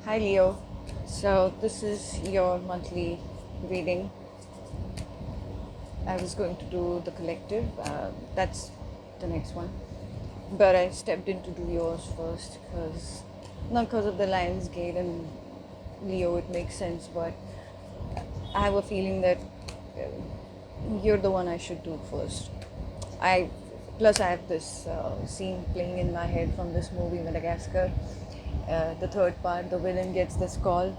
Hi Leo. So this is your monthly reading. I was going to do the collective. That's the next one. But I stepped in to do yours first because not because of the Lionsgate and Leo, it makes sense, but I have a feeling that you're the one I should do first. I plus I have this scene playing in my head from this movie Madagascar. The third part, the villain gets this call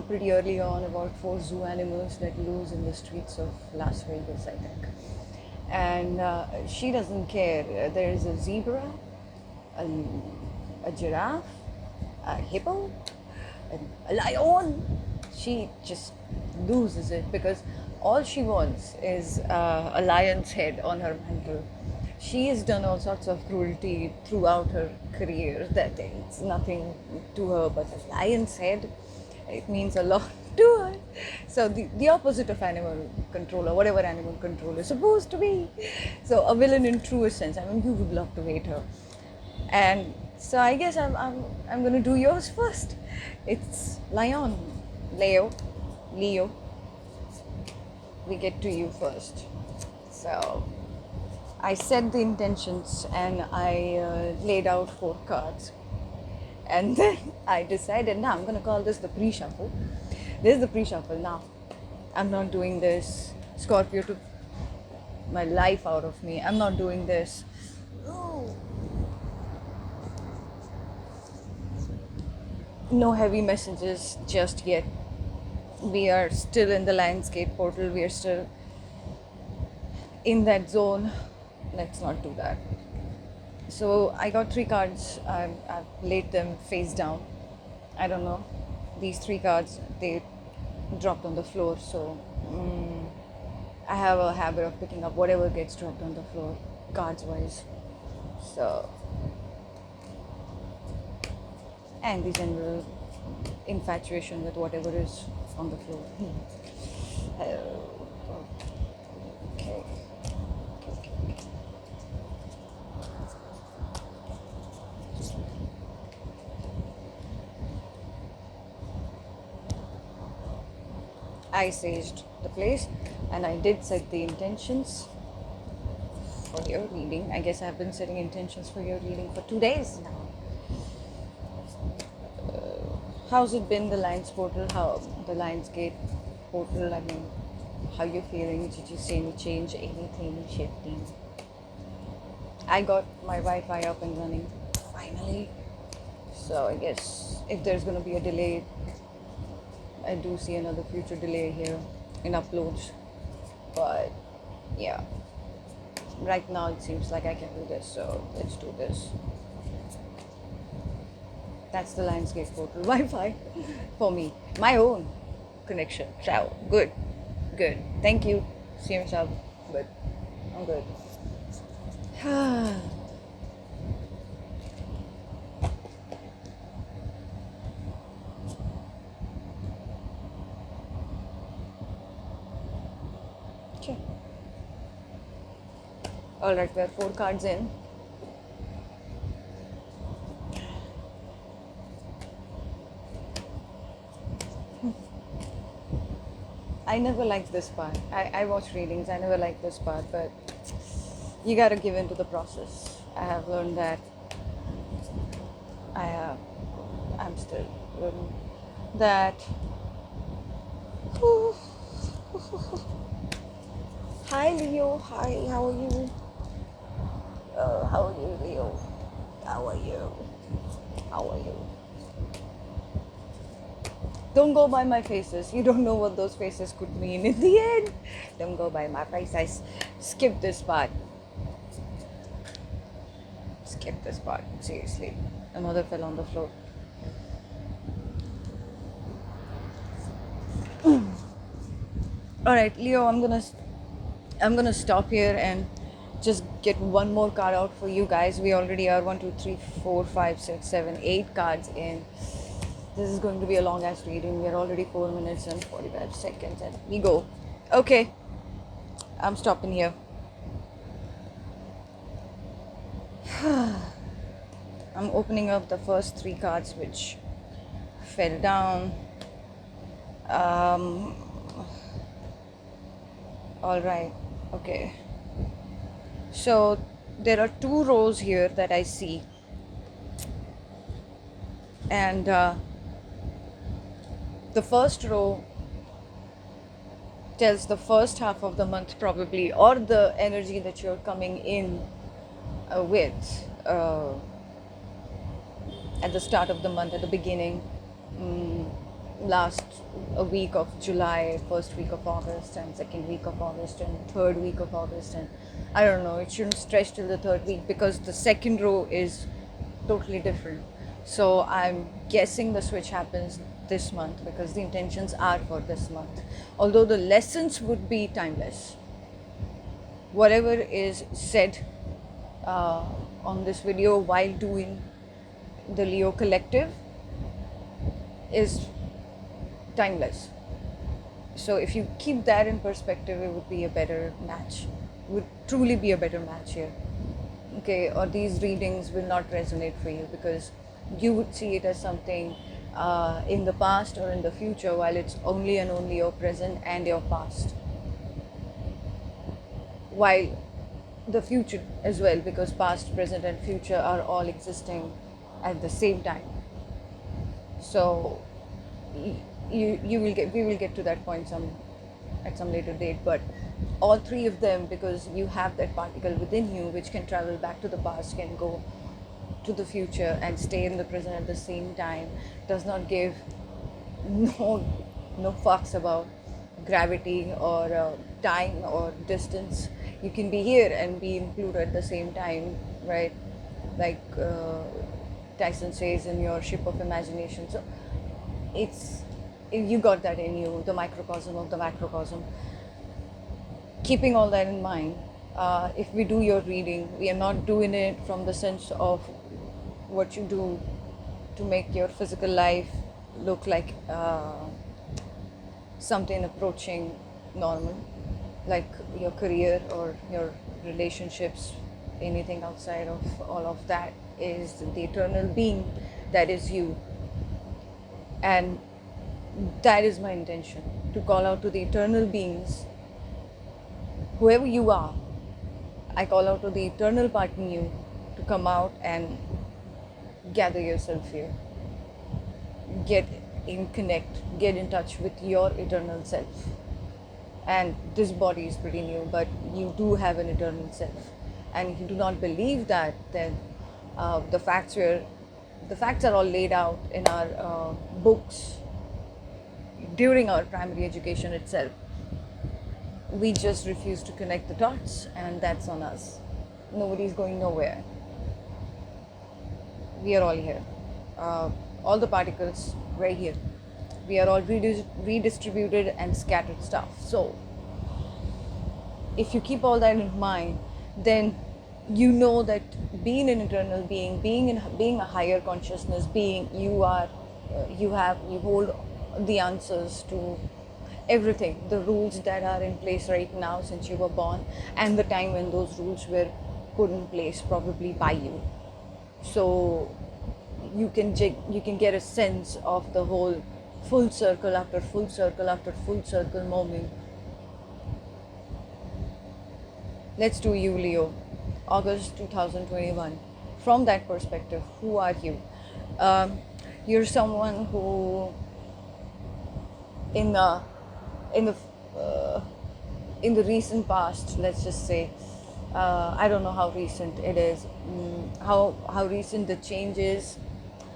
pretty early on about four zoo animals that lose in the streets of Las Vegas, I think. And she doesn't care. There is a zebra, a, a giraffe, a hippo, a lion. She just loses it because all she wants is a lion's head on her mantle. She has done all sorts of cruelty throughout her career that it's nothing to her, but a lion's head, it means a lot to her. So the opposite of animal control or whatever animal control is supposed to be. So a villain in truest sense. I mean, you would love to hate her. And so I guess I'm gonna do yours first. It's Lion, Leo, Leo. We get to you first. So I set the intentions and I laid out four cards. And then I decided, now I'm gonna call this the pre-shuffle. This is the pre-shuffle now. I'm not doing this. Scorpio took my life out of me. I'm not doing this. No heavy messages just yet. We are still in the Lionsgate portal. We are still in that zone. Let's not do that. So I got three cards. I've laid them face down. I don't know. These three cards, they dropped on the floor. So I have a habit of picking up whatever gets dropped on the floor, cards wise. So, and the general infatuation with whatever is on the floor. Okay. I saged the place and I did set the intentions for your reading. I guess I've been setting intentions for your reading for 2 days now. How's it been, the Lions portal? How the Lionsgate portal? I mean, how you feeling? Did you see any change? Anything shifting? I got my Wi-Fi up and running finally. So I guess if there's gonna be a delay, I do see another future delay here in uploads. But yeah, right now it seems like I can do this. So let's do this. That's the Lionsgate portal Wi-Fi for me. My own connection. So good. Good. Thank you. See yourself. Good. I'm good. Okay. Alright, we have four cards in. I never liked this part. I watch readings, I never liked this part, but you gotta give in to the process. I have learned that. I'm still learning that. Hi Leo, hi, how are you? How are you, Leo? How are you? How are you? Don't go by my faces. You don't know what those faces could mean in the end. Don't go by my face. I skip this part. Skip this part. Seriously. A mother fell on the floor. Alright, Leo, I'm gonna stop here and just get one more card out for you guys. We already are 1, 2, 3, 4, 5, 6, 7, 8 cards in. This is going to be a long ass reading. We're already 4 minutes and 45 seconds and we go. Okay, I'm stopping here. I'm opening up the first three cards, which fell down. Um, all right, okay. So there are two rows here that I see, and the first row tells the first half of the month probably, or the energy that you're coming in with at the start of the month, at the beginning, last a week of July, first week of August, and second week of August, and third week of August, and I don't know, it shouldn't stretch till the third week because the second row is totally different. So I'm guessing the switch happens this month because the intentions are for this month, although the lessons would be timeless. Whatever is said on this video while doing the Leo collective is timeless. So if you keep that in perspective, it would be a better match, would truly be a better match here. Okay, or these readings will not resonate for you because you would see it as something in the past or in the future, while it's only and only your present and your past. While the future as well, because past, present, and future are all existing at the same time. So we will get to that point at some later date, but all three of them, because you have that particle within you which can travel back to the past, can go to the future and stay in the present at the same time, does not give no fucks about gravity or time or distance. You can be here and be in Pluto at the same time, right? Like Tyson says, in your ship of imagination. So you got that in you, the microcosm of the macrocosm. Keeping all that in mind, if we do your reading, we are not doing it from the sense of what you do to make your physical life look like something approaching normal, like your career or your relationships. Anything outside of all of that is the eternal being that is you. And that is my intention, to call out to the eternal beings, whoever you are. I call out to the eternal part in you to come out and gather yourself here. Get in touch with your eternal self. And this body is pretty new, but you do have an eternal self. And if you do not believe that, then the facts are all laid out in our books during our primary education itself. We just refuse to connect the dots, and that's on us. Nobody's going nowhere. We are all here. All the particles right here. We are all redistributed and scattered stuff. So if you keep all that in mind, then you know that being an eternal being, being a higher consciousness being, you hold the answers to everything, the rules that are in place right now since you were born, and the time when those rules were put in place probably by you. So you can get a sense of the whole full circle after full circle after full circle moment. Let's do you, Leo. August 2021. From that perspective, who are you? You're someone who, in the recent past, let's just say, I don't know how recent it is, how recent the change is.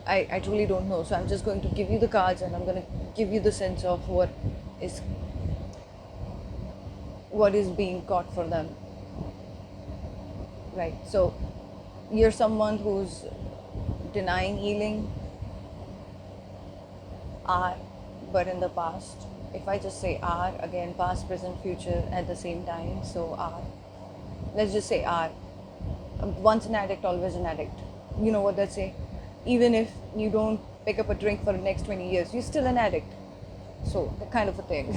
I truly don't know. So I'm just going to give you the cards, and I'm going to give you the sense of what is being caught for them. Right. So you're someone who's denying healing, but in the past. If I just say are, again, past, present, future at the same time. So are. Let's just say are. Once an addict, always an addict. You know what they say? Even if you don't pick up a drink for the next 20 years, you're still an addict. So, that kind of a thing.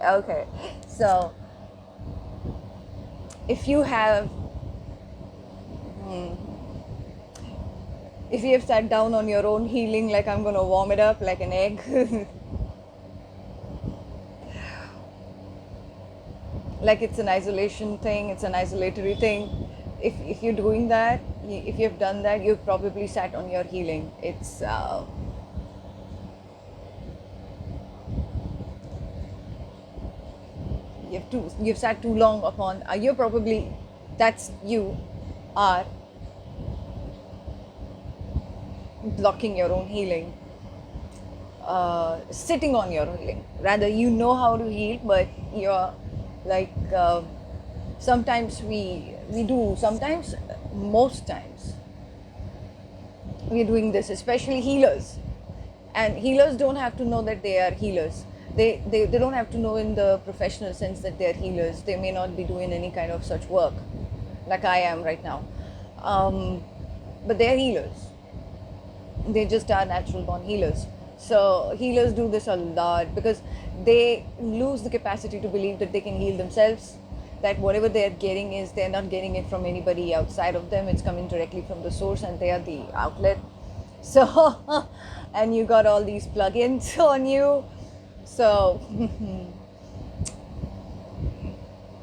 Okay. So, if you have If you have sat down on your own healing, like I'm gonna warm it up like an egg, like it's an isolation thing, it's an isolatory thing. If you're doing that, if you've done that, you've probably sat on your healing. You've sat too long upon. You're probably that's you are blocking your own healing, sitting on your healing. Rather, you know how to heal, but you're like sometimes we do. Sometimes, most times, we're doing this, especially healers. And healers don't have to know that they are healers. They don't have to know in the professional sense that they're healers. They may not be doing any kind of such work like I am right now. But they're healers. They just are natural born healers. So healers do this a lot because they lose the capacity to believe that they can heal themselves, that whatever they're getting is they're not getting it from anybody outside of them, it's coming directly from the source and they are the outlet. So and you got all these plugins on you. So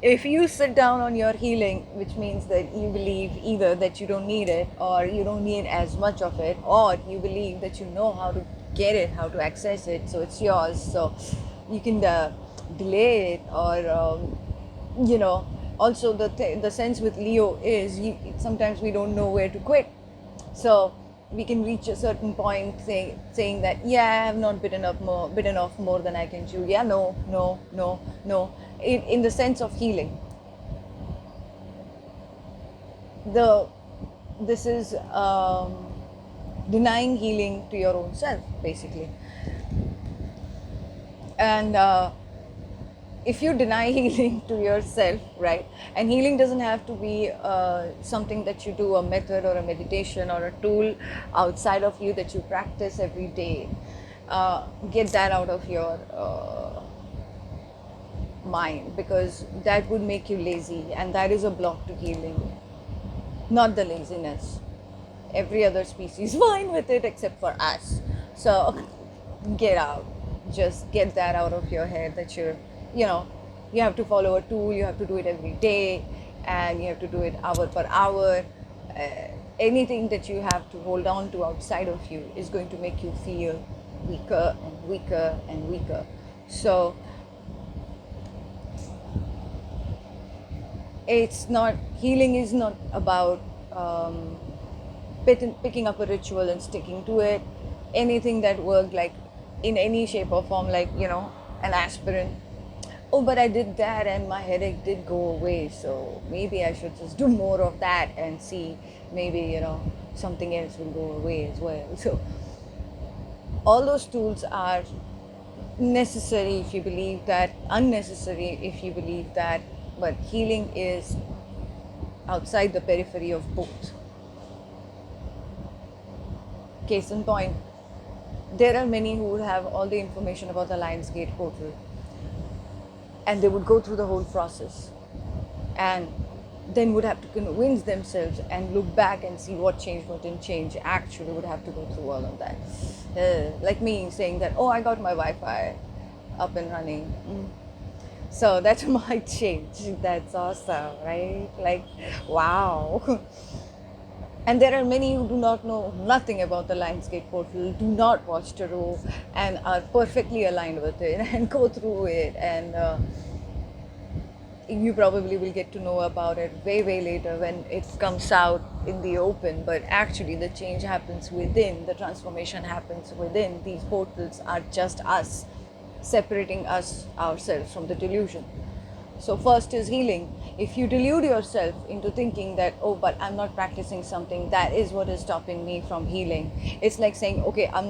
if you sit down on your healing, which means that you believe either that you don't need it or you don't need as much of it, or you believe that you know how to get it, how to access it, so it's yours, so you can delay it, or also the sense with Leo is sometimes we don't know where to quit. So we can reach a certain point saying that, yeah, I have not bitten off more than I can chew. Yeah, no. In the sense of healing, this is denying healing to your own self, basically. And if you deny healing to yourself, right, and healing doesn't have to be something that you do, a method or a meditation or a tool outside of you that you practice every day, get that out of your mind, because that would make you lazy, and that is a block to healing, not the laziness. Every other species fine with it except for us. So get out, just get that out of your head, that you have to follow a tool, you have to do it every day, and you have to do it hour per hour. Anything that you have to hold on to outside of you is going to make you feel weaker and weaker and weaker. So healing is not about picking up a ritual and sticking to it. Anything that worked, like in any shape or form, like an aspirin. Oh, but I did that and my headache did go away, so maybe I should just do more of that and see, maybe something else will go away as well. So all those tools are necessary if you believe that, unnecessary if you believe that, but healing is outside the periphery of both. Case in point, there are many who would have all the information about the Lionsgate portal, and they would go through the whole process and then would have to convince themselves and look back and see what changed, what didn't change. Actually would have to go through all of that. Like me saying that, I got my Wi-Fi up and running. So that might change. That's awesome, right? Like, wow. And there are many who do not know nothing about the Lionsgate portal, do not watch tarot, and are perfectly aligned with it and go through it. And you probably will get to know about it way, way later when it comes out in the open. But actually, the change happens within, the transformation happens within. These portals are just us, separating ourselves from the delusion. So first is healing. If you delude yourself into thinking that, but I'm not practicing something, that is what is stopping me from healing. It's like saying, okay, I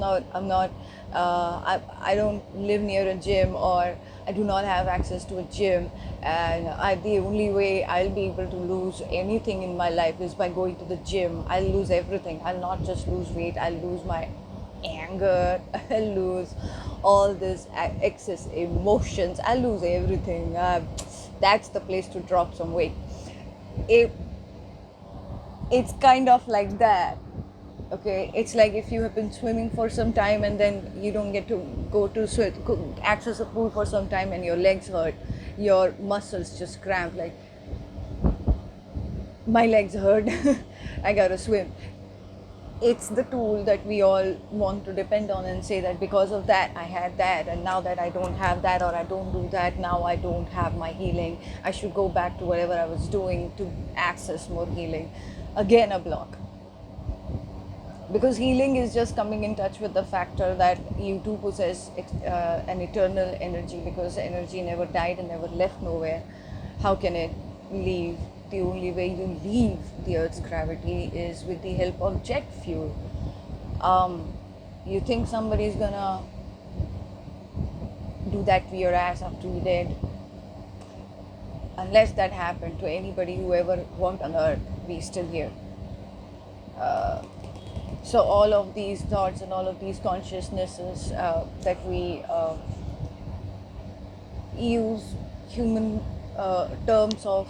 don't live near a gym, or I do not have access to a gym, and the only way I'll be able to lose anything in my life is by going to the gym. I'll lose everything. I'll not just lose weight, I'll lose my anger, I'll lose all this excess emotions, I'll lose everything. That's the place to drop some weight. It's kind of like that. Okay, it's like if you have been swimming for some time and then you don't get to access a pool for some time, and your legs hurt, your muscles just cramp, like my legs hurt, I gotta swim. It's the tool that we all want to depend on and say that because of that I had that, and now that I don't have that, or I don't do that, now I don't have my healing. I should go back to whatever I was doing to access more healing. Again, a block. Because healing is just coming in touch with the factor that you do possess an eternal energy, because energy never died and never left nowhere. How can it leave? The only way you leave the earth's gravity is with the help of jet fuel. You think somebody's gonna do that to your ass after you're dead? Unless that happened to anybody who ever walked on earth, we still here. So all of these thoughts and all of these consciousnesses that we use human terms of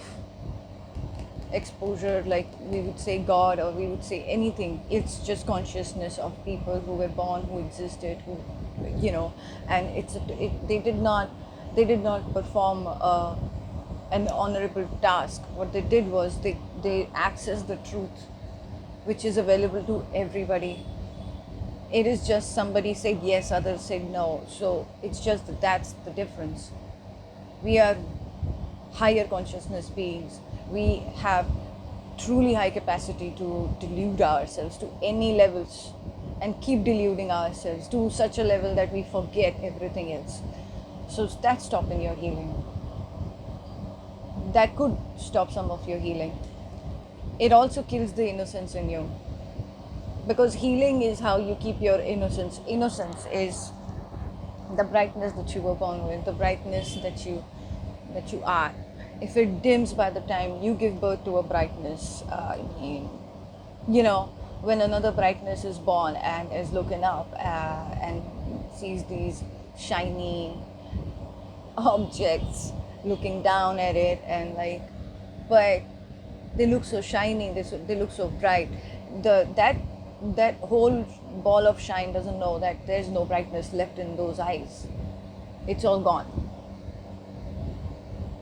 exposure, like we would say God, or we would say anything, it's just consciousness of people who were born, who existed, who, and they did not perform an honorable task. What they did was they accessed the truth, which is available to everybody. It is just somebody said yes, others said no. So it's just that's the difference. We are higher consciousness beings. We have truly high capacity to delude ourselves to any levels, and keep deluding ourselves to such a level that we forget everything else. So that's stopping your healing. That could stop some of your healing. It also kills the innocence in you, because healing is how you keep your innocence. Innocence is the brightness that you were born with, the brightness that you are. If it dims by the time you give birth to a brightness, when another brightness is born and is looking up and sees these shiny objects looking down at it, and like, but they look so shiny, they look so bright. That whole ball of shine doesn't know that there's no brightness left in those eyes. It's all gone.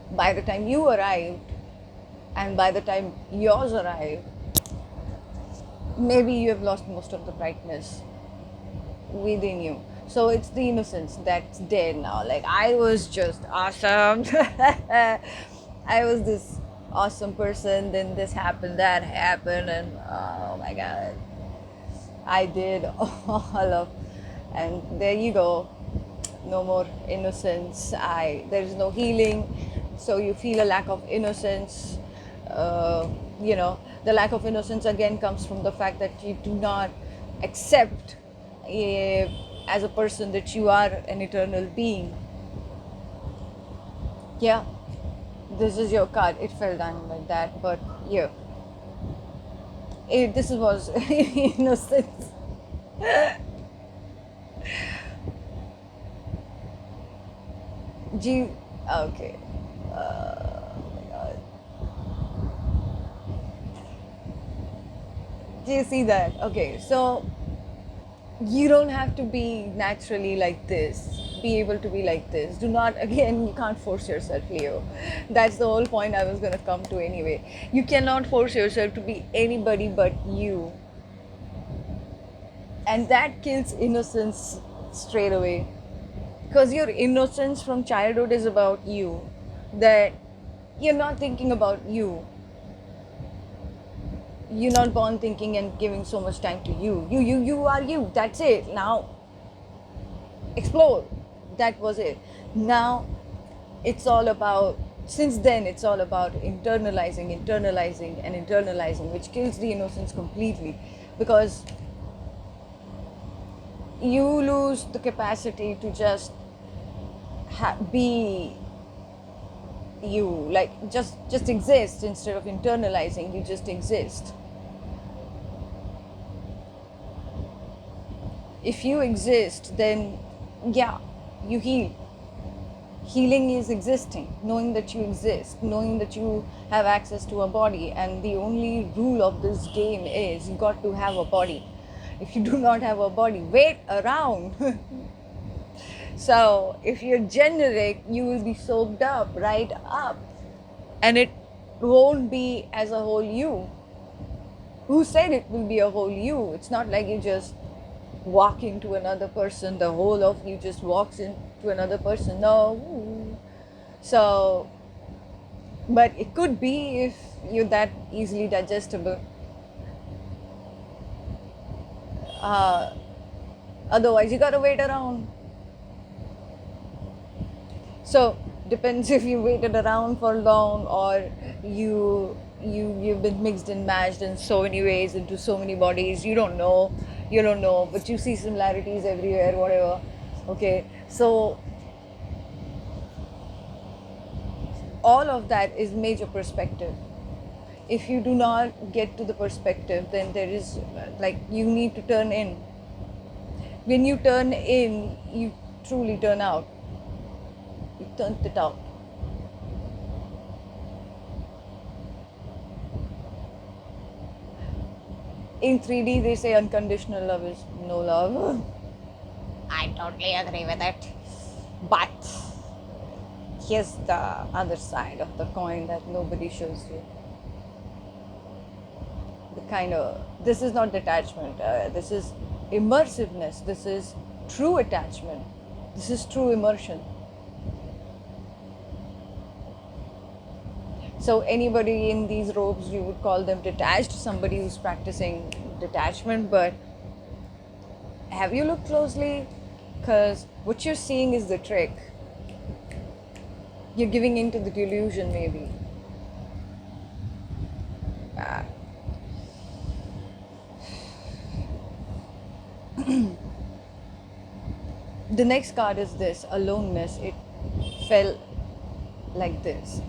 By the time you arrived, and by the time yours arrived, maybe you have lost most of the brightness within you. So it's the innocence that's dead now. Like, I was just awesome. I was this awesome person, then this happened, that happened, and oh my god, I did all of, and there you go, no more innocence. There is no healing, so you feel a lack of innocence. The lack of innocence again comes from the fact that you do not accept as a person that you are an eternal being. Yeah, this is your card. It fell down like that, but yeah, this was innocence. Okay. Oh my god. Do you see that? Okay, so you don't have to be naturally like this, be able to be like this. Do not, again, you can't force yourself, Leo. That's the whole point I was going to come to anyway. You cannot force yourself to be anybody but you, and that kills innocence straight away, because your innocence from childhood is about you, that you're not thinking about you. You're not born thinking and giving so much time to you. You are you. That's it. Now, explore. That was it. Now, it's all about, since then, it's all about internalizing, which kills the innocence completely, because you lose the capacity to just be you, like just exist. Instead of internalizing, you just exist. If you exist, then yeah, you heal. Healing is existing, knowing that you exist, knowing that you have access to a body, and the only rule of this game is you got to have a body. If you do not have a body, wait around. So if you're generic, you will be soaked up, right up, and it won't be as a whole you. Who said it will be a whole you? It's not like you just walk into another person, the whole of you just walks into another person. No. So, but it could be if you're that easily digestible. Otherwise, you gotta wait around. So depends if you waited around for long, or you've been mixed and matched in so many ways into so many bodies. You don't know, but you see similarities everywhere, whatever. Okay, so all of that is major perspective. If you do not get to the perspective, then there is like you need to turn in. When you turn in, you truly turn out. You turned it out. In 3D, they say unconditional love is no love. I totally agree with it. But here's the other side of the coin that nobody shows you. This is not detachment. This is immersiveness. This is true attachment. This is true immersion. So anybody in these robes, you would call them detached, somebody who's practicing detachment. But have you looked closely? Because what you're seeing is the trick. You're giving into the delusion, maybe. The next card is this, aloneness. It fell like this.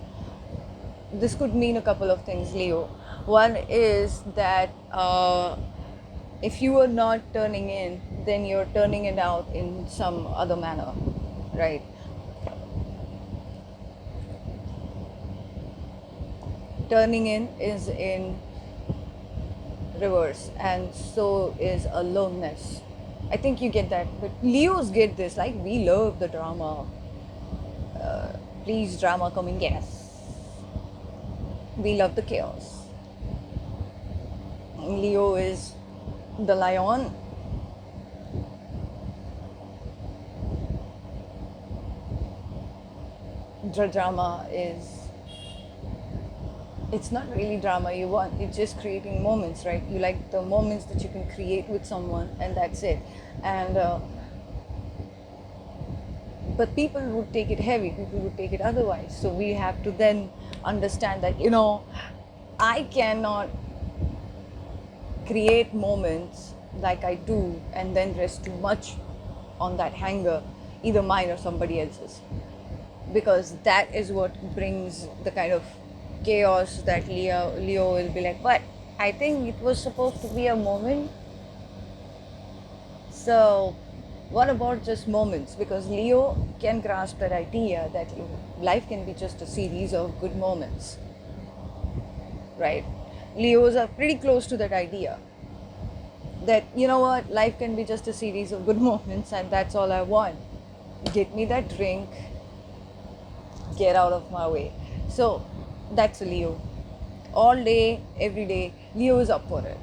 This could mean a couple of things, Leo. One is that if you are not turning in, then you're turning it out in some other manner, right? Turning in is in reverse, and so is aloneness. I think you get that, but Leos get this. Like, we love the drama. Please, drama, come and get us. We love the chaos. Leo is the lion. The drama is, it's not really drama you want, it's just creating moments, right? You like the moments that you can create with someone, and that's it. And but people would take it heavy, people would take it otherwise. So we have to then understand that, I cannot create moments like I do and then rest too much on that hanger, either mine or somebody else's, because that is what brings the kind of chaos that Leo will be like, but I think it was supposed to be a moment. So what about just moments? Because Leo can grasp that idea that life can be just a series of good moments, right? Leos are pretty close to that idea, that life can be just a series of good moments, and that's all I want. Get me that drink, get out of my way. So that's a Leo. All day, every day, Leo is up for it.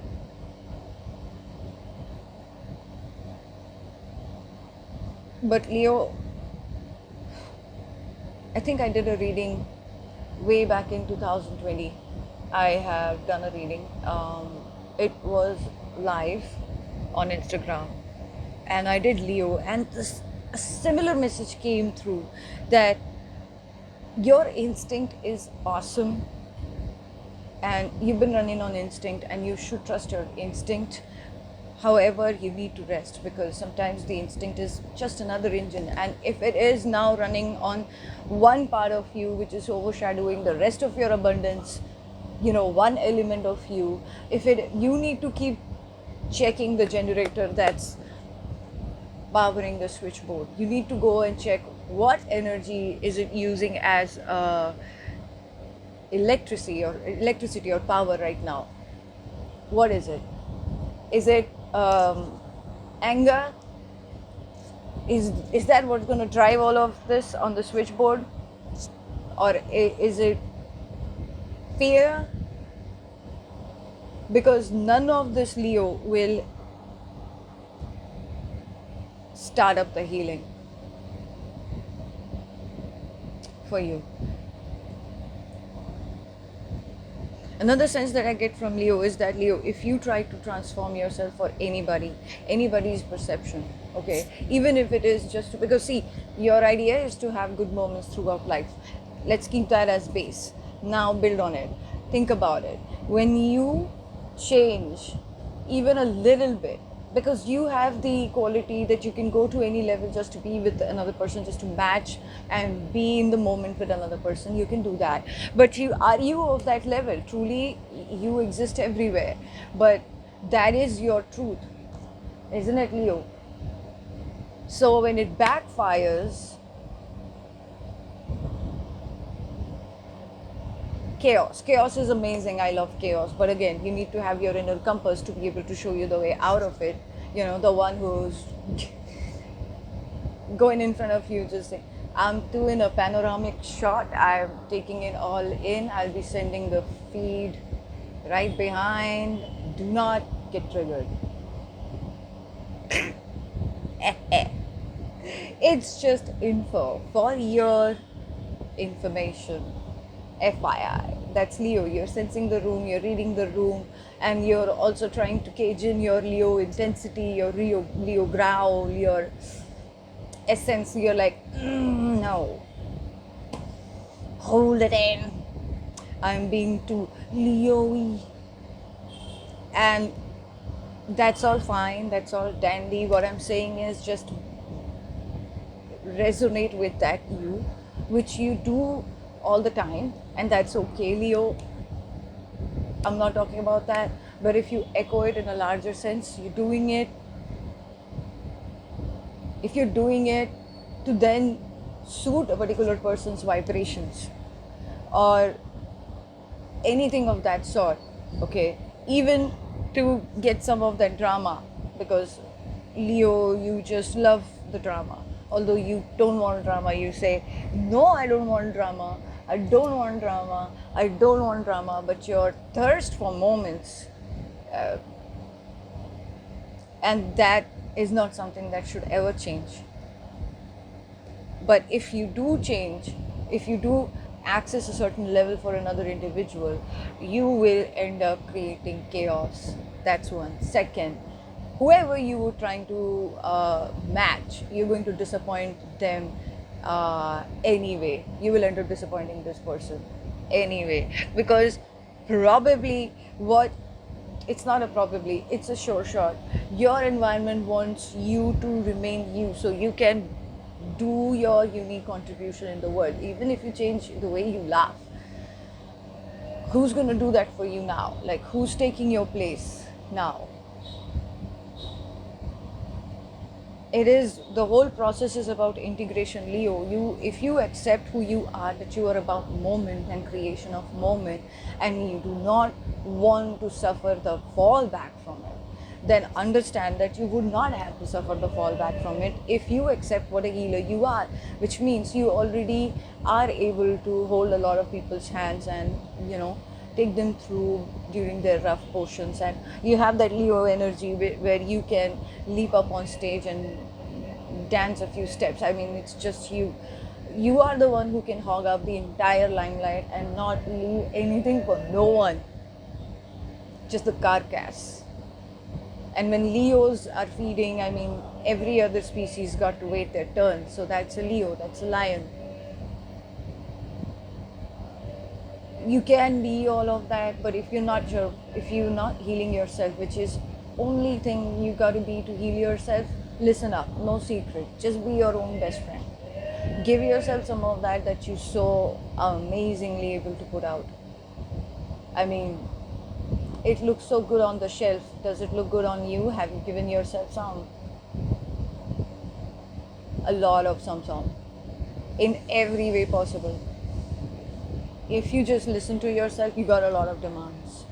But Leo, I think I did a reading way back in 2020. I have done a reading. It was live on Instagram, and I did Leo, and a similar message came through, that your instinct is awesome, and you've been running on instinct, and you should trust your instinct. However, you need to rest, because sometimes the instinct is just another engine, and if it is now running on one part of you which is overshadowing the rest of your abundance, one element of you, you need to keep checking the generator that's powering the switchboard. You need to go and check what energy is it using as electricity or power right now. What is it? Is it Anger, is that what's going to drive all of this on the switchboard, or is it fear? Because none of this, Leo, will start up the healing for you. Another sense that I get from Leo is that, Leo, if you try to transform yourself for anybody's perception, okay, even if it is just because, see, your idea is to have good moments throughout life. Let's keep that as base. Now build on it. Think about it. When you change even a little bit, because you have the quality that you can go to any level just to be with another person, just to match and be in the moment with another person, you can do that. But you of that level? Truly, you exist everywhere, but that is your truth, isn't it, Leo? So when it backfires, chaos is amazing. I love chaos, but again, you need to have your inner compass to be able to show you the way out of it. The one who's going in front of you, just saying, I'm doing a panoramic shot, I'm taking it all in, I'll be sending the feed right behind, do not get triggered. It's just info for your information. FYI, that's Leo. You're sensing the room, you're reading the room, and you're also trying to cage in your Leo intensity, your Leo growl, your essence. You're like, no, hold it in. I'm being too Leo-y. And that's all fine, that's all dandy. What I'm saying is just resonate with that you, which you do all the time, and that's okay, Leo. I'm not talking about that, but if you echo it in a larger sense, you're doing it. If you're doing it to then suit a particular person's vibrations or anything of that sort, okay, even to get some of that drama, because Leo, you just love the drama. Although you don't want drama, you say, no, I don't want drama, I don't want drama, I don't want drama, but your thirst for moments, and that is not something that should ever change. But if you do change, if you do access a certain level for another individual, you will end up creating chaos. That's one. Second, whoever you were trying to match, you're going to disappoint them anyway. You will end up disappointing this person anyway, because probably it's not a probably, it's a sure shot. Your environment wants you to remain you, so you can do your unique contribution in the world. Even if you change the way you laugh, who's going to do that for you now? Like, who's taking your place now? It is, the whole process is about integration, Leo. If you accept who you are, that you are about moment and creation of moment, and you do not want to suffer the fallback from it, then understand that you would not have to suffer the fallback from it if you accept what a healer you are, which means you already are able to hold a lot of people's hands and take them through during their rough portions, and you have that Leo energy where you can leap up on stage and dance a few steps. I mean, it's just you are the one who can hog up the entire limelight and not leave anything for no one, just the carcass. And when Leos are feeding, I mean, every other species got to wait their turn. So that's a Leo, that's a lion. You can be all of that, but if you're not healing yourself, which is only thing you got to be to heal yourself, listen up, no secret. Just be your own best friend. Give yourself some of that you're so amazingly able to put out. I mean, it looks so good on the shelf. Does it look good on you? Have you given yourself some? A lot of some. In every way possible. If you just listen to yourself, you got a lot of demands.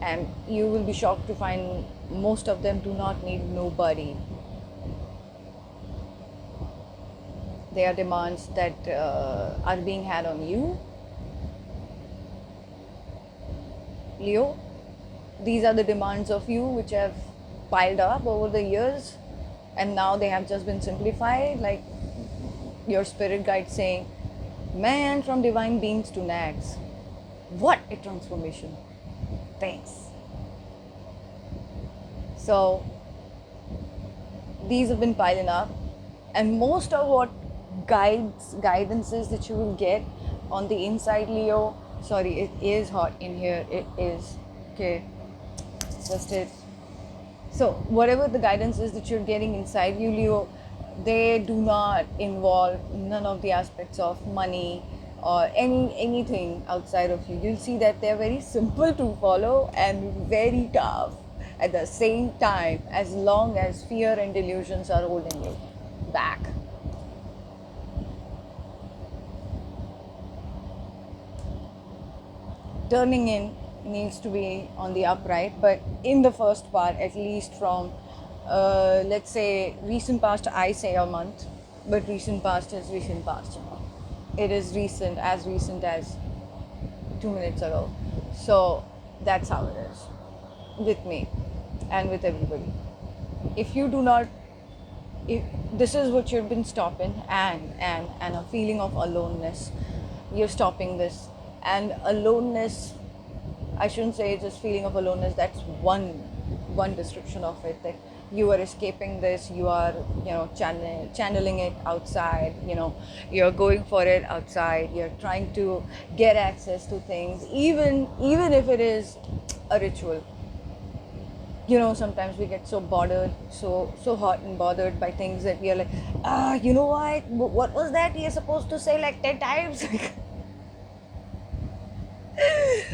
And you will be shocked to find most of them do not need nobody. They are demands that are being had on you, Leo. These are the demands of you which have piled up over the years, and now they have just been simplified, like your spirit guide saying, man from divine beings to nags. What a transformation. Thanks. So these have been piling up, and most of what guidances that you will get on the inside, Leo. Sorry, it is hot in here. It is. Okay. Just it. So whatever the guidance is that you're getting inside you, Leo, they do not involve none of the aspects of money or anything outside of you. You'll see that they're very simple to follow and very tough at the same time, as long as fear and delusions are holding you back. Turning in needs to be on the upright, but in the first part, at least from let's say recent past, I say a month, but recent past is recent past. It is recent as 2 minutes ago. So that's how it is with me and with everybody. If you do not, if this is what you've been stopping, and a feeling of aloneness, you're stopping this. And aloneness, I shouldn't say just feeling of aloneness, that's one description of it, that you are escaping this, you are, channeling it outside, you're going for it outside, you're trying to get access to things, even if it is a ritual. Sometimes we get so bothered, so hot and bothered by things that we are like, what was that you're supposed to say like 10 times?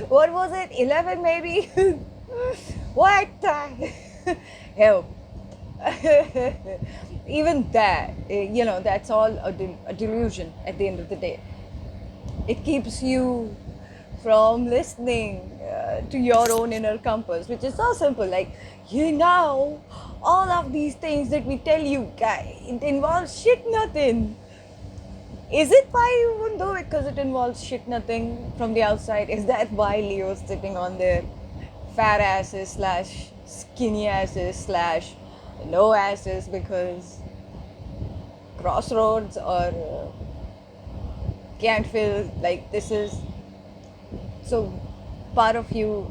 What was it? 11 maybe? What? Help. Even that, that's all a delusion at the end of the day. It keeps you from listening to your own inner compass, which is so simple. Like, all of these things that we tell you, guys, it involves shit nothing. Is it why you won't do it? Because it involves shit nothing from the outside? Is that why Leo's sitting on their fat asses slash skinny asses slash no asses? Because crossroads or can't feel like this is. So part of you,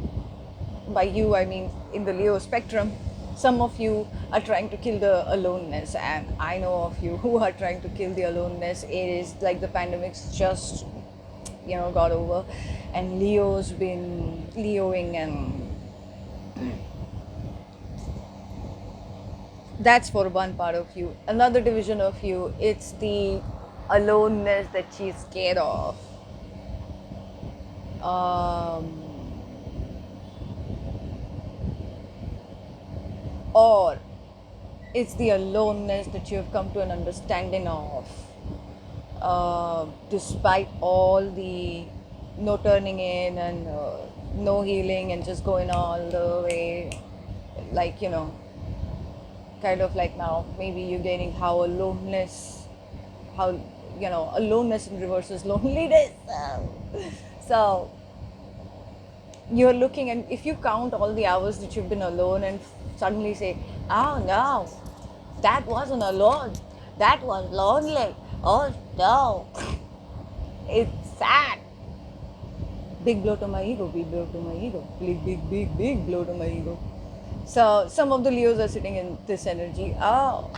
by you I mean in the Leo spectrum, some of you are trying to kill the aloneness, and I know of you who are trying to kill the aloneness. It is like the pandemic's just got over, and Leo's been Leoing, and that's for one part of you. Another division of you, it's the aloneness that she's scared of. Or it's the aloneness that you have come to an understanding of, despite all the no turning in and no healing and just going all the way, like kind of like now maybe you're getting how aloneness in reverse is loneliness. So you're looking, and if you count all the hours that you've been alone and suddenly say, oh no, that wasn't alone, that was lonely, oh no, it's sad. Big blow to my ego, big blow to my ego, big blow to my ego. So some of the Leos are sitting in this energy. Oh,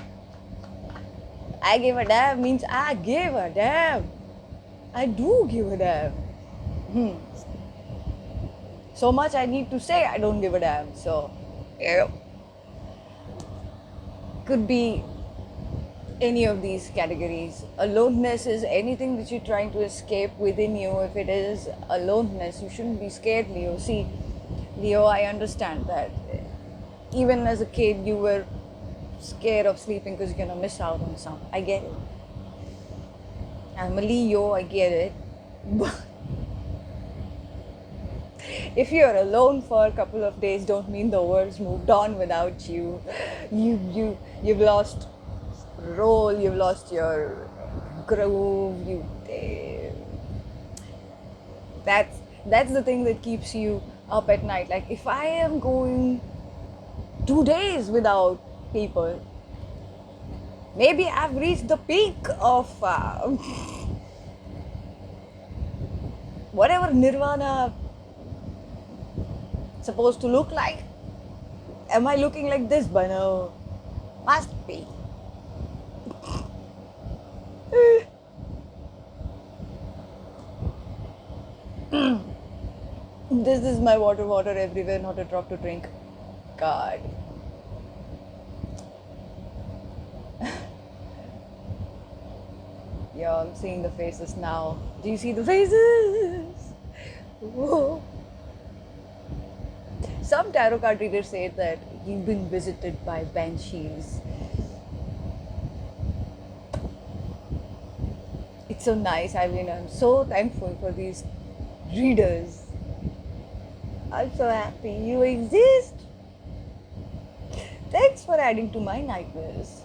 I give a damn means I give a damn. I do give a damn. So much I need to say I don't give a damn. So, could be any of these categories. Aloneness is anything that you're trying to escape within you. If it is aloneness, you shouldn't be scared, Leo. See, Leo, I understand that. Even as a kid, you were scared of sleeping because you're going to miss out on some. I get it. I'm a Leo, I get it. But If you're alone for a couple of days, don't mean the world's moved on without you. You've lost role, you've lost your groove. That's the thing that keeps you up at night. Like if I am going 2 days without people, maybe I've reached the peak of whatever nirvana supposed to look like. Am I looking like this? But no, must be. This is my water everywhere, not a drop to drink. God. Yeah, I'm seeing the faces now. Do you see the faces? Whoa. Some tarot card readers say that you've been visited by banshees. It's so nice. I mean, I'm so thankful for these readers. I'm so happy you exist. Thanks for adding to my nightmares.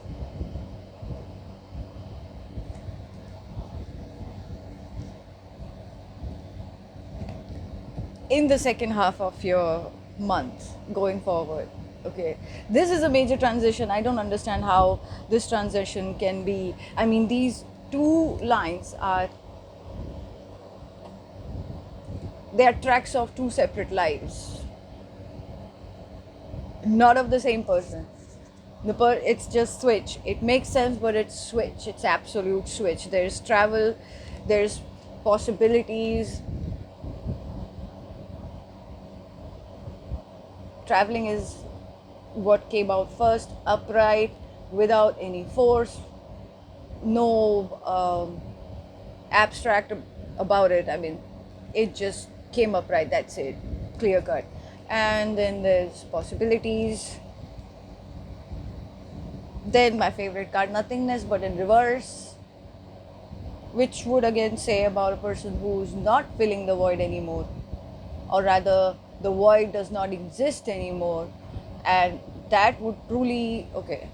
In the second half of your month going forward, okay, this is a major transition. I don't understand how this transition can be. I mean, these two lines are, they are tracks of two separate lives, not of the same person. It's just switch. It makes sense, but it's switch. It's absolute switch. There's travel, there's possibilities. Traveling is what came out first, upright, without any force, no abstract about it. I mean, it just came upright, that's it, clear cut. And then there's possibilities. Then my favorite card, nothingness, but in reverse, which would again say about a person who's not filling the void anymore, or rather the void does not exist anymore. And that would truly, okay,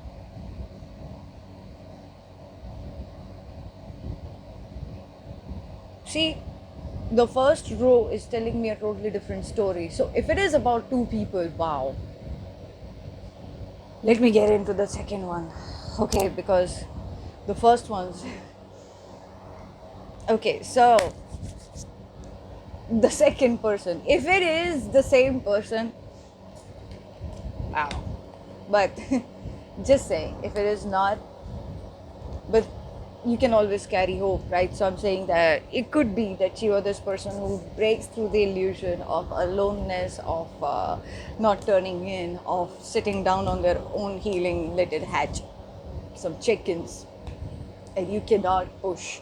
see, the first row is telling me a totally different story. So if it is about two people, wow. Let me get into the second one. Okay, because the first one's okay, so the second person, if it is the same person, wow. But just saying, if it is not, but you can always carry hope, right? So I'm saying that it could be that you are this person who breaks through the illusion of aloneness, of not turning in, of sitting down on their own healing, let it hatch some chickens, and you cannot push.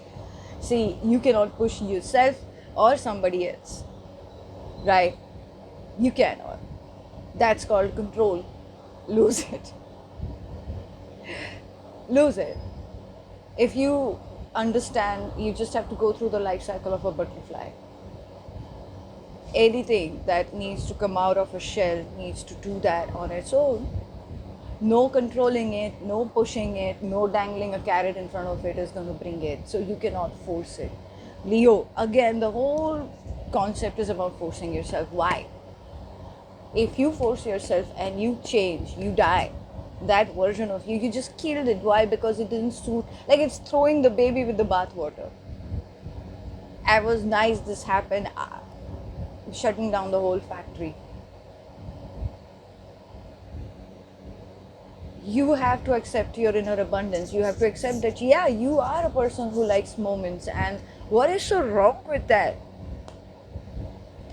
See, you cannot push yourself or somebody else, right? You cannot. That's called control. Lose it. Lose it. If you understand, you just have to go through the life cycle of a butterfly. Anything that needs to come out of a shell needs to do that on its own. No controlling it, no pushing it, no dangling a carrot in front of it is going to bring it. So you cannot force it. Leo, again, the whole concept is about forcing yourself. Why? If you force yourself and you change, you die. That version of you just killed it. Why? Because it didn't suit. Like, it's throwing the baby with the bathwater. I was nice, this happened, shutting down the whole factory. You have to accept your inner abundance. You have to accept that, yeah, you are a person who likes moments, and what is so wrong with that?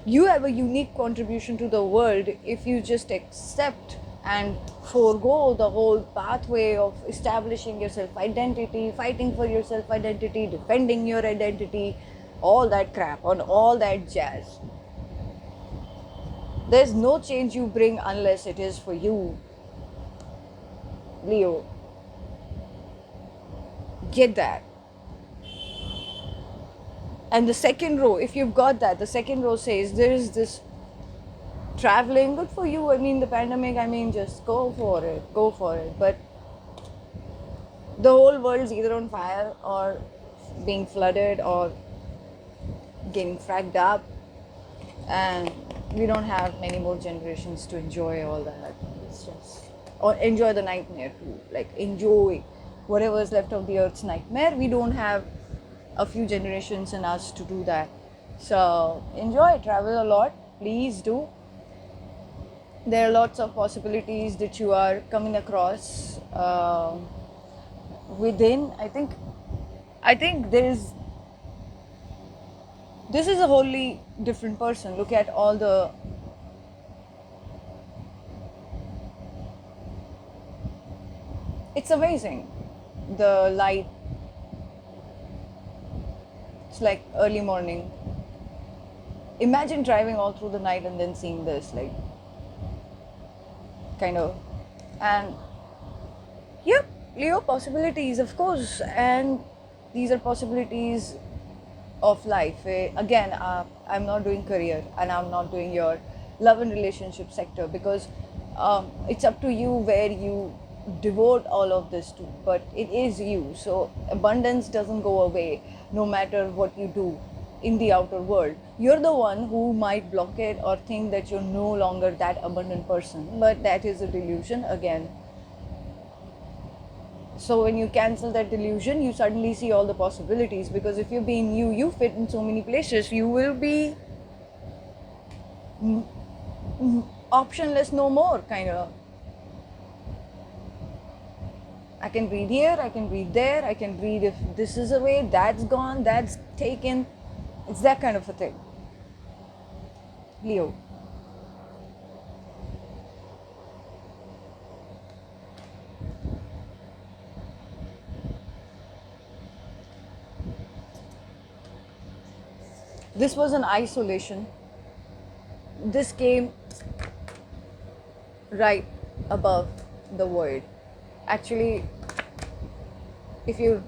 You have a unique contribution to the world if you just accept and forego the whole pathway of establishing your self-identity, fighting for your self-identity, defending your identity, all that crap, on all that jazz. There's no change you bring unless it is for you, Leo. Get that. And the second row, if you've got that, the second row says there is this traveling, good for you. I mean, the pandemic, I mean, just go for it. But the whole world's either on fire or being flooded or getting fragged up, and we don't have many more generations to enjoy all that. It's just, or enjoy the nightmare too. Like, enjoy whatever is left of the earth's nightmare. We don't have a few generations in us to do that. So enjoy, travel a lot, please do. There are lots of possibilities that you are coming across within. I think this is a wholly different person. Look at all the it's amazing, the light. It's like early morning. Imagine driving all through the night and then seeing this, like, kind of. And yep, Leo, possibilities, of course. And these are possibilities of life. Again, I'm not doing career and I'm not doing your love and relationship sector, because it's up to you where you devote all of this to, but it is you. So abundance doesn't go away no matter what you do in the outer world. You're the one who might block it or think that you're no longer that abundant person, but that is a delusion again. So when you cancel that delusion, you suddenly see all the possibilities, because if you're being you fit in so many places. You will be optionless no more, kind of. I can breathe here, I can breathe there, I can breathe if this is away, that's gone, that's taken. It's that kind of a thing. Leo. This was an isolation. This came right above the void. Actually, if you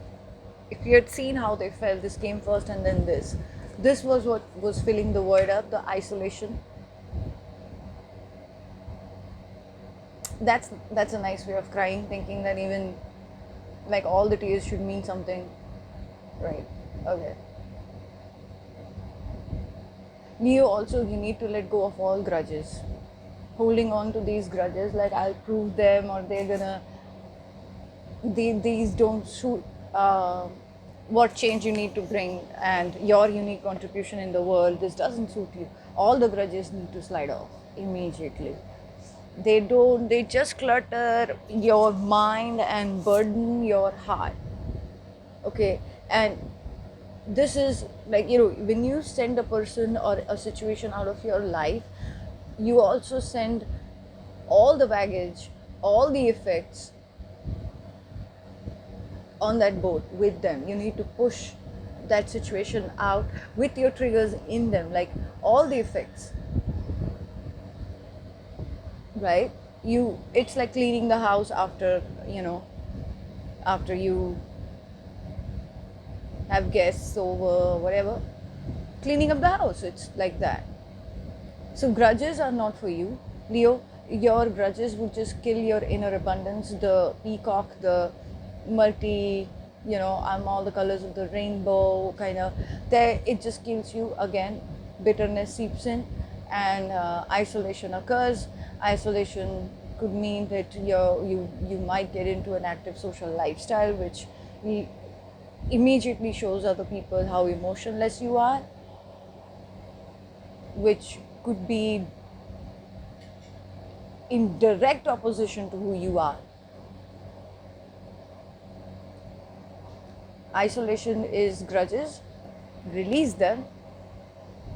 had seen how they felt, this came first and then this was what was filling the void up, the isolation. That's a nice way of crying, thinking that even like all the tears should mean something, right? Okay. Leo, also, you need to let go of all grudges. Holding on to these grudges, like, I'll prove them, or they're gonna, these don't suit what change you need to bring and your unique contribution in the world. This doesn't suit you. All the grudges need to slide off immediately. They just clutter your mind and burden your heart. Okay, and this is like, when you send a person or a situation out of your life, you also send all the baggage, all the effects on that boat with them. You need to push that situation out with your triggers in them, like all the effects, right? It's like cleaning the house after you have guests over, whatever, cleaning up the house. It's like that. So grudges are not for you, Leo. Your grudges would just kill your inner abundance, the peacock, the multi, I'm all the colors of the rainbow kind of. There, it just kills you again. Bitterness seeps in, and isolation occurs. Isolation could mean that you might get into an active social lifestyle, which immediately shows other people how emotionless you are, which could be in direct opposition to who you are. Isolation is grudges. Release them,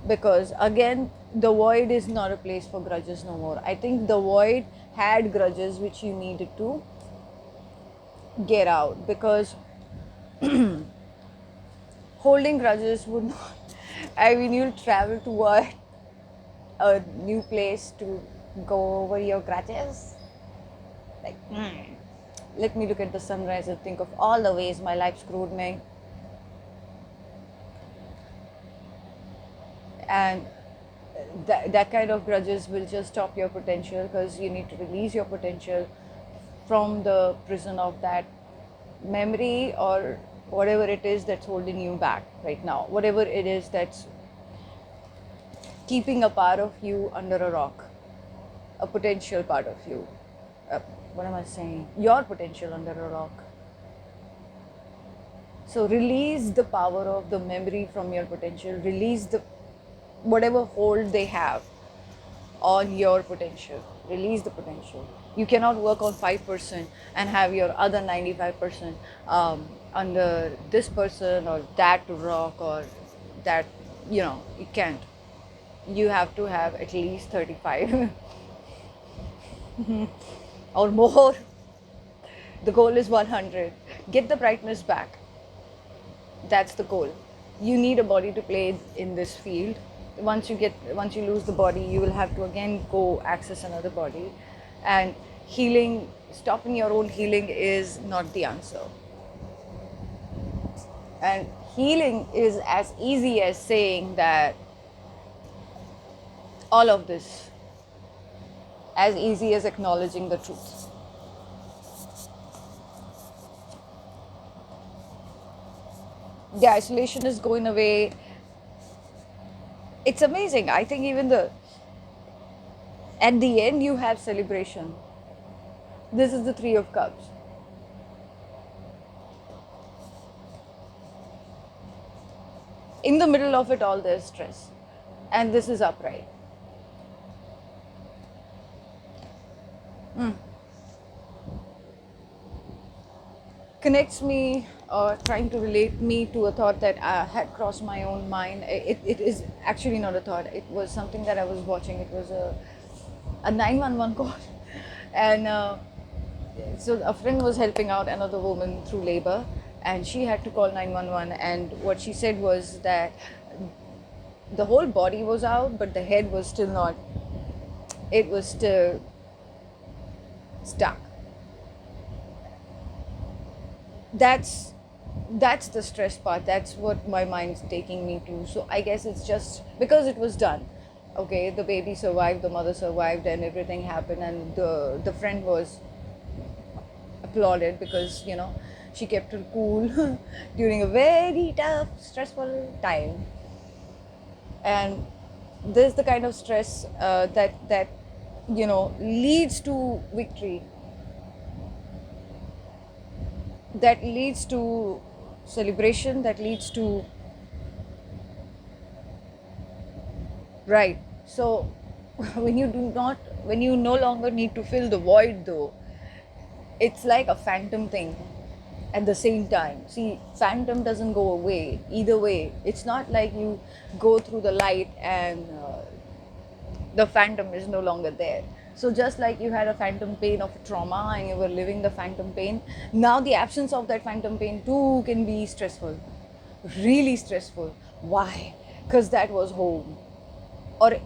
because again, the void is not a place for grudges no more. I think the void had grudges which you needed to get out, because holding grudges would not. I mean, you'll travel to a new place to go over your grudges. Like, let me look at the sunrise and think of all the ways my life screwed me. And that kind of grudges will just stop your potential, because you need to release your potential from the prison of that memory or whatever it is that's holding you back right now, whatever it is that's keeping a part of you under a rock, a potential part of you. What am I saying? Your potential under a rock. So release the power of the memory from your potential. Release the whatever hold they have on your potential. Release the potential. You cannot work on 5% and have your other 95% under this person or that rock or that, you can't. You have to have at least 35 or more. The goal is 100. Get the brightness back. That's the goal. You need a body to play in this field. Once you lose the body, you will have to again go access another body. And healing, stopping your own healing is not the answer. And healing is as easy as saying that all of this, as easy as acknowledging the truth. The isolation is going away. It's amazing. I think even at the end you have celebration. This is the Three of Cups. In the middle of it all, there's stress. And this is upright. Connects me, or trying to relate me to a thought that had crossed my own mind. It is actually not a thought. It was something that I was watching. It was a 911 call. And so a friend was helping out another woman through labor, and she had to call 911. And what she said was that the whole body was out, but the head was still not, it was still stuck. That's the stress part. That's what my mind's taking me to. So I guess it's just because it was done. Okay, the baby survived, the mother survived, and everything happened, and the friend was applauded because she kept her cool during a very tough, stressful time. And this is the kind of stress that leads to victory, that leads to celebration, that leads to right. So when you no longer need to fill the void, though, it's like a phantom thing at the same time. See, phantom doesn't go away either way. It's not like you go through the light and the phantom is no longer there. So just like you had a phantom pain of trauma and you were living the phantom pain, now the absence of that phantom pain too can be stressful, really stressful. Why? Because that was home, or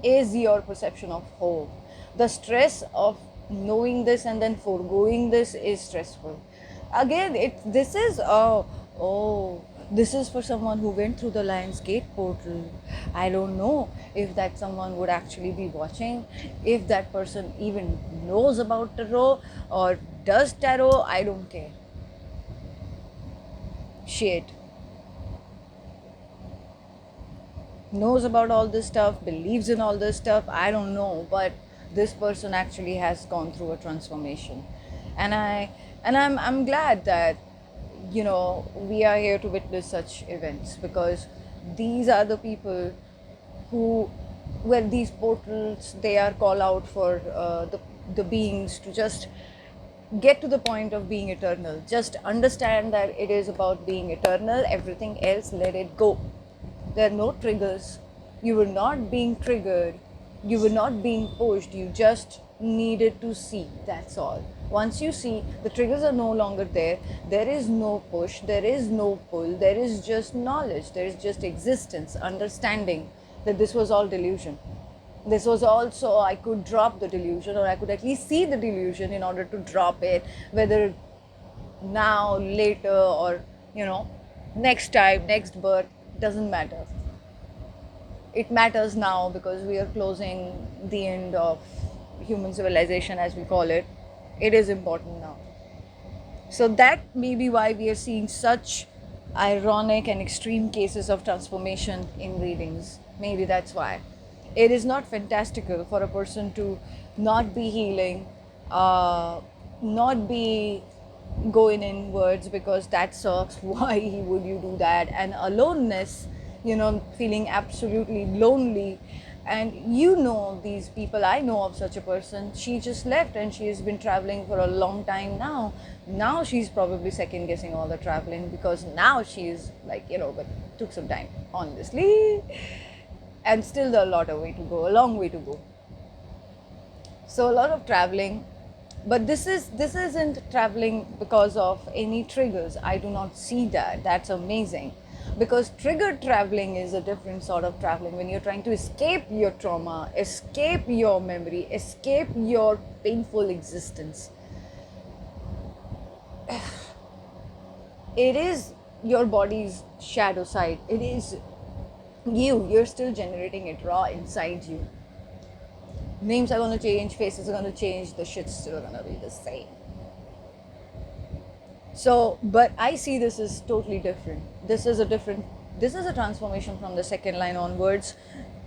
is your perception of home. The stress of knowing this and then foregoing this is stressful. Again, this is for someone who went through the Lion's Gate portal. I don't know if that someone would actually be watching, if that person even knows about tarot or does tarot. I don't care. Shit. Knows about all this stuff, believes in all this stuff, I don't know, but this person actually has gone through a transformation. And I'm glad that we are here to witness such events, because these are the people who, where these portals, they are call out for the beings to just get to the point of being eternal. Just understand that it is about being eternal. Everything else, let it go. There are no triggers. You were not being triggered. You were not being pushed. You just needed to see. That's all. Once you see, the triggers are no longer there. There is no push. There is no pull. There is just knowledge. There is just existence, understanding that this was all delusion. This was also, I could drop the delusion, or I could at least see the delusion in order to drop it, whether now, later, or next time, next birth, doesn't matter. it matters now because we are closing the end of human civilization, as we call it. It is important now. So that may be why we are seeing such ironic and extreme cases of transformation in readings. Maybe that's why. It is not fantastical for a person to not be healing, not be going inwards, because that sucks. Why would you do that? And aloneness, feeling absolutely lonely. And these people, I know of such a person. She just left and she has been traveling for a long time now. Now she's probably second guessing all the traveling, because now she's like, but took some time, honestly. And still a lot of way to go, a long way to go. So a lot of traveling, but this isn't traveling because of any triggers. I do not see that. That's amazing, because triggered traveling is a different sort of traveling, when you're trying to escape your trauma, escape your memory, escape your painful existence. It is your body's shadow side. It is you're still generating it raw inside you. Names are going to change, faces are going to change, the shit's still going to be the same. So, but I see this as totally different. This is a transformation from the second line onwards.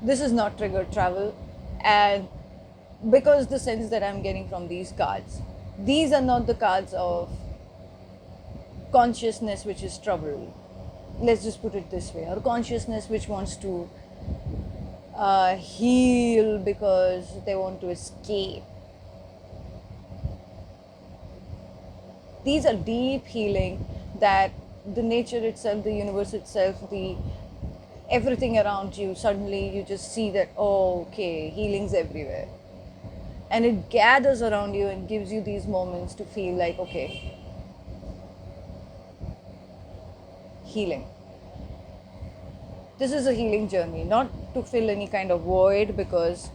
This is not triggered travel. And because the sense that I'm getting from these cards, these are not the cards of consciousness which is troubled. Let's just put it this way. Or consciousness which wants to heal because they want to escape. These are deep healing that the nature itself, the universe itself, everything around you, suddenly you just see that, oh, okay, healing's everywhere. And it gathers around you and gives you these moments to feel like, okay, healing. This is a healing journey, not to fill any kind of void, because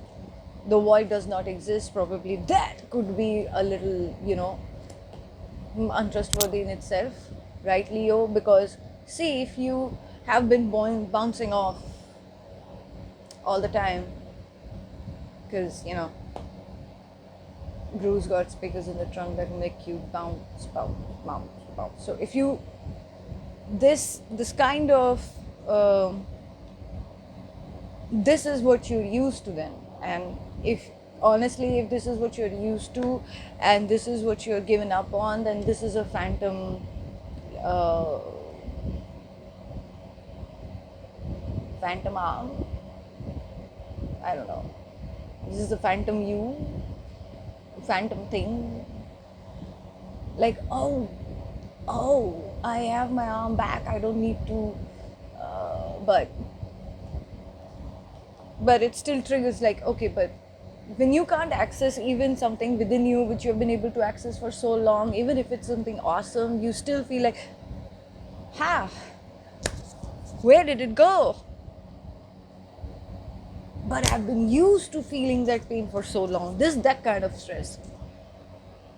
the void does not exist. Probably that could be a little, untrustworthy in itself, right, Leo? Because see, if you have been bouncing off all the time, because Gru's got speakers in the trunk that make you bounce. So if you this kind of this is what you're used to then, and if this is what you're used to and this is what you're given up on, then this is a phantom arm. I don't know. This is a phantom thing. Like, oh, I have my arm back. I don't need to. But it still triggers like, okay, but when you can't access even something within you which you've been able to access for so long, even if it's something awesome, you still feel like, where did it go? But I've been used to feeling that pain for so long. That kind of stress.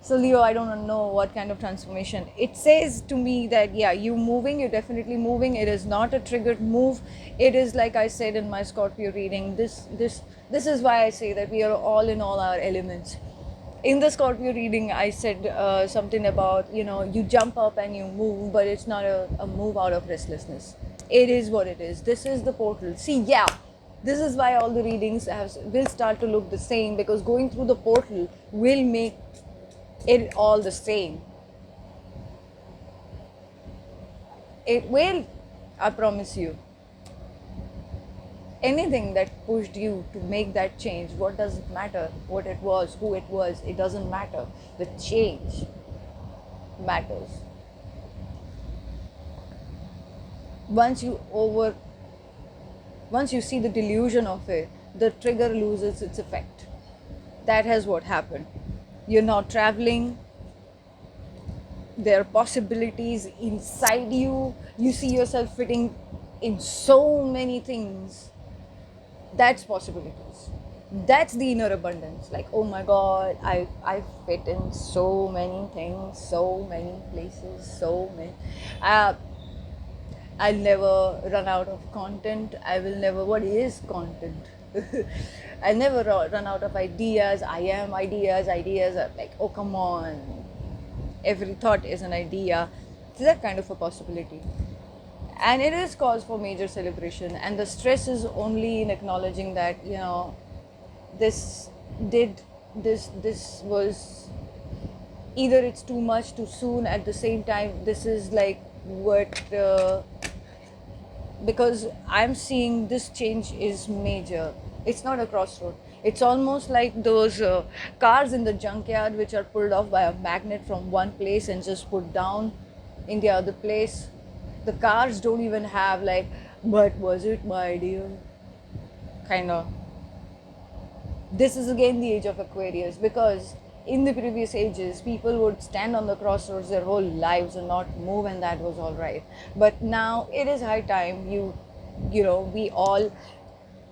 So Leo, I don't know what kind of transformation. It says to me that, yeah, you're definitely moving. It is not a triggered move. It is, like I said in my Scorpio reading, this is why I say that we are all in all our elements. In the Scorpio reading, I said something about, you jump up and you move, but it's not a move out of restlessness. It is what it is. This is the portal. See, yeah, this is why all the readings will start to look the same, because going through the portal will make it all the same. It will, I promise you. Anything that pushed you to make that change, what does it matter? What it was, who it was, it doesn't matter. The change matters. Once you see the delusion of it, the trigger loses its effect. That has what happened. You're now traveling. There are possibilities inside you. You see yourself fitting in so many things. That's possibilities. That's the inner abundance. Like, oh my God, I fit in so many things, so many places, so many. I'll never run out of content. I will never. What is content? I'll never run out of ideas. I am ideas. Ideas are like, oh, come on. Every thought is an idea. It's that kind of a possibility. And it is cause for major celebration. And the stress is only in acknowledging that, this did, this was either it's too much too soon. At the same time, this is like what because I'm seeing this change is major. It's not a crossroad. It's almost like those cars in the junkyard which are pulled off by a magnet from one place and just put down in the other place. The cars don't even have like, but was it my idea? Kind of. This is again the age of Aquarius, because in the previous ages people would stand on the crossroads their whole lives and not move, and that was all right. But now it is high time we all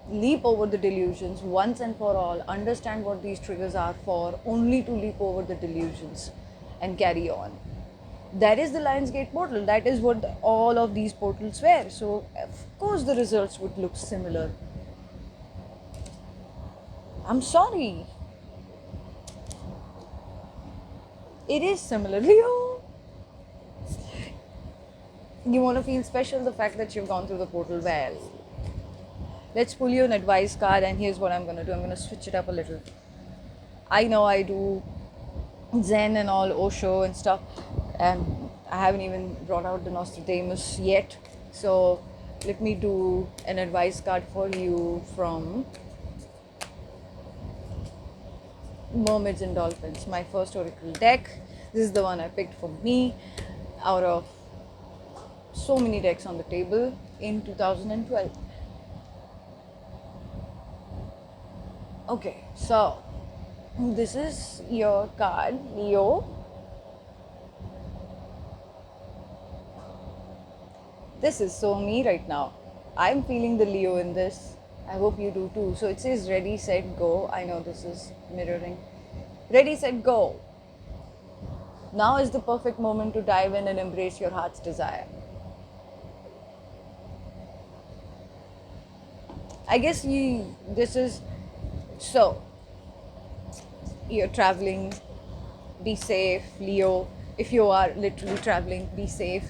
leap over the delusions once and for all, understand what these triggers are for, only to leap over the delusions and carry on. That is the Lionsgate portal. That is what all of these portals were. So of course the results would look similar. I'm sorry. It is similar. Leo, you want to feel special, the fact that you've gone through the portal. Well, let's pull you an advice card, and here's what I'm going to do. I'm going to switch it up a little. I know I do Zen and all, Osho and stuff, and I haven't even brought out the Nostradamus yet. So let me do an advice card for you from Mermaids and Dolphins, my first oracle deck. This is the one I picked for me out of so many decks on the table in 2012. Okay, so this is your card, Leo. This is so me right now. I'm feeling the Leo in this. I hope you do too. So it says ready, set, go. I know this is mirroring. Ready, set, go. Now is the perfect moment to dive in and embrace your heart's desire. I guess this is, so you're traveling, be safe, Leo. If you are literally traveling, be safe.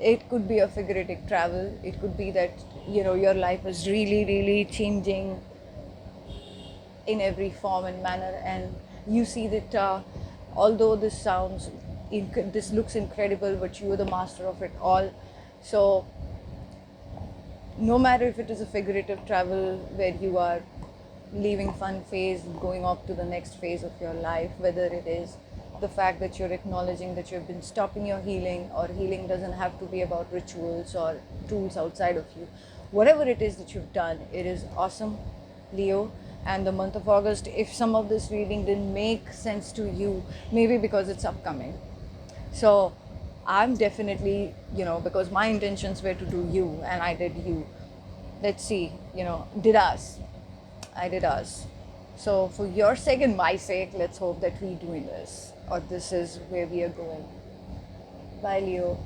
It could be a figurative travel. It could be that your life is really, really changing in every form and manner, and you see that although this looks incredible, but you are the master of it all. So no matter if it is a figurative travel where you are leaving fun phase, going up to the next phase of your life, whether it is the fact that you're acknowledging that you've been stopping your healing, or healing doesn't have to be about rituals or tools outside of you. Whatever it is that you've done, it is awesome, Leo. And the month of August, if some of this reading didn't make sense to you, maybe because it's upcoming. So I'm definitely, because my intentions were to do you and I did you. Let's see, did us. I did us. So for your sake and my sake, let's hope that we're doing this, or this is where we are going. Bye, Leo.